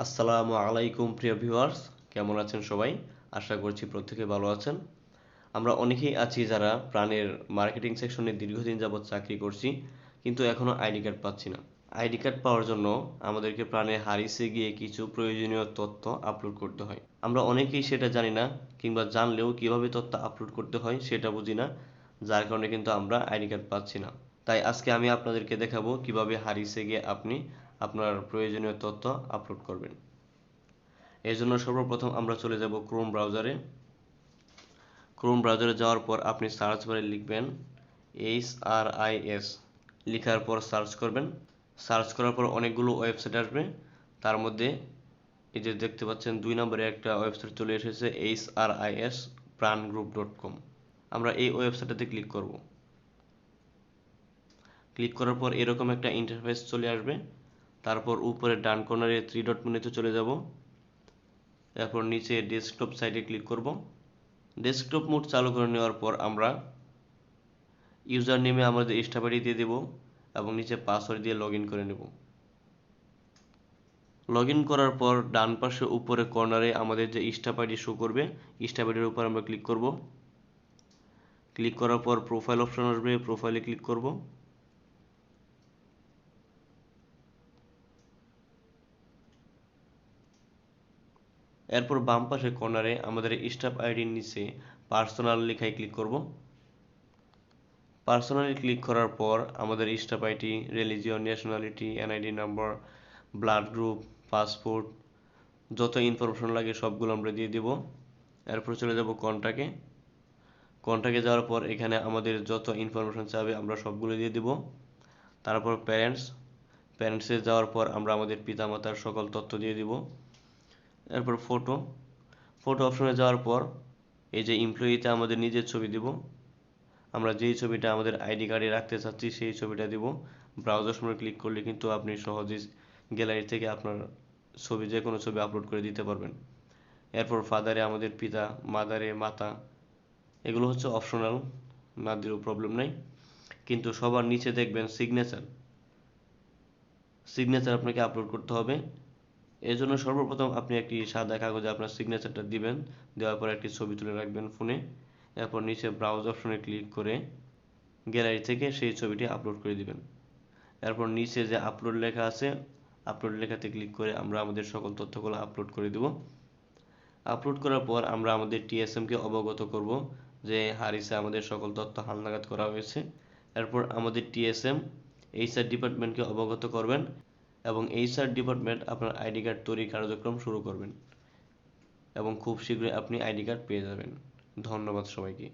আসসালামু আলাইকুম প্রিয় ভিউয়ার্স, কেমন আছেন সবাই? আশা করছি প্রত্যেকে ভালো আছেন। আমরা অনেকেই আছি যারা প্রাণের মার্কেটিং সেকশনে দীর্ঘদিন যাবৎ চাকরি করছি, কিন্তু এখনো আইডি কার্ড পাচ্ছি না। আইডি কার্ড পাওয়ার জন্য আমাদেরকে প্রাণে হারিসে গিয়ে কিছু প্রয়োজনীয় তথ্য আপলোড করতে হয়। আমরা অনেকেই সেটা জানি না, কিংবা জানলেও কিভাবে তথ্য আপলোড করতে হয় সেটা বুঝি না, যার কারণে কিন্তু আমরা আইডি কার্ড পাচ্ছি না। তাই আজকে আমি আপনাদেরকে দেখাবো কিভাবে হারিসে গিয়ে আপনি আপনার প্রয়োজনীয় তথ্য আপলোড করবেন। এর জন্য সর্বপ্রথম আমরা চলে যাব ক্রোম ব্রাউজারে। ক্রোম ব্রাউজারে যাওয়ার পর আপনি সার্চ বারে লিখবেন HRIS, লেখার পর সার্চ করবেন। সার্চ করার পর অনেকগুলো ওয়েবসাইট আসবে, তার মধ্যে এই যে দেখতে পাচ্ছেন 2 নম্বরে একটা ওয়েবসাইট চলে এসেছে HRIS-pranggroup.com। আমরা এই ওয়েবসাইটটাতে ক্লিক করব। ক্লিক করার পর এরকম একটা ইন্টারফেস চলে আসবে। তারপর উপরে ডান কর্নারে 3 ডট মেনুতে চলে যাব। এরপর নিচে ডেস্কটপ সাইটে ক্লিক করব। ডেস্কটপ মোড চালু করে নেওয়ার পর আমরা ইউজার নেমে আমাদের স্টাফ আইডি দিয়ে দেব এবং নিচে পাসওয়ার্ড দিয়ে লগ ইন করে নেব। লগ ইন করার পর ডান পাশে উপরে কর্নারে আমাদের যে স্টাফ আইডি শো করবে, স্টাফ আইডির উপর আমরা ক্লিক করব। ক্লিক করার পর প্রোফাইল অপশন আসবে, প্রোফাইলে ক্লিক করব। এরপর বাম পাশে কর্নারে আমাদের স্টাফ আইডির নিচে পার্সোনাল লেখায় ক্লিক করব। পার্সোনালি ক্লিক করার পর আমাদের staff ID, religion, nationality, NID number, blood group, passport, যত ইনফরমেশন লাগে সবগুলো আমরা দিয়ে দিব। এরপর চলে যাব কন্টাক্টে। কন্টাক্টে যাওয়ার পর এখানে আমাদের যত ইনফরমেশন চাবে আমরা সবগুলো দিয়ে দিব। তারপর প্যারেন্টসে যাওয়ার পর আমরা আমাদের পিতামাতার সকল তথ্য দিয়ে দিব। এরপর ফটো অপশনে যাওয়ার পর এই যে এমপ্লয়িতে আমাদের নিজের ছবি দিব। আমরা যেই ছবিটা আমাদের আইডি কার্ডে রাখতে চাচ্ছি সেই ছবিটা দিব। ব্রাউজার সময় ক্লিক করলে কিন্তু আপনি সহজেই গ্যালারি থেকে আপনার ছবি, যে কোনো ছবি আপলোড করে দিতে পারবেন। এরপর ফাদারে আমাদের পিতা, মাদারে মাতা, এগুলো হচ্ছে অপশনাল, না দিলেও প্রবলেম নাই। কিন্তু সবার নিচে দেখবেন সিগনেচার আপনাকে আপলোড করতে হবে। এর জন্য সর্বপ্রথম আপনি একটি সাদা কাগজে আপনার সিগনেচারটা দিবেন, দেওয়ার পর একটি ছবি তুলে রাখবেন ফোনে। এরপর নিচে ব্রাউজ অপশনে ক্লিক করে গ্যালারি থেকে সেই ছবিটি আপলোড করে দিবেন। এরপর নিচে যে আপলোড লেখা আছে, আপলোড লেখাতে ক্লিক করে আমরা আমাদের সকল তথ্যগুলো আপলোড করে দেব। আপলোড করার পর আমরা আমাদের টিএসএমকে অবগত করব যে হারিসে আমাদের সকল তথ্য হালনাগাদ করা হয়েছে। এরপর আমাদের টিএসএম এইচআর ডিপার্টমেন্টকে অবগত করবেন এবং এইচআর ডিপার্টমেন্ট আপনার আইডি কার্ড তৈরির কার্যক্রম শুরু করবেন এবং খুব শীঘ্রই আপনি আইডি কার্ড পেয়ে যাবেন। ধন্যবাদ সবাইকে।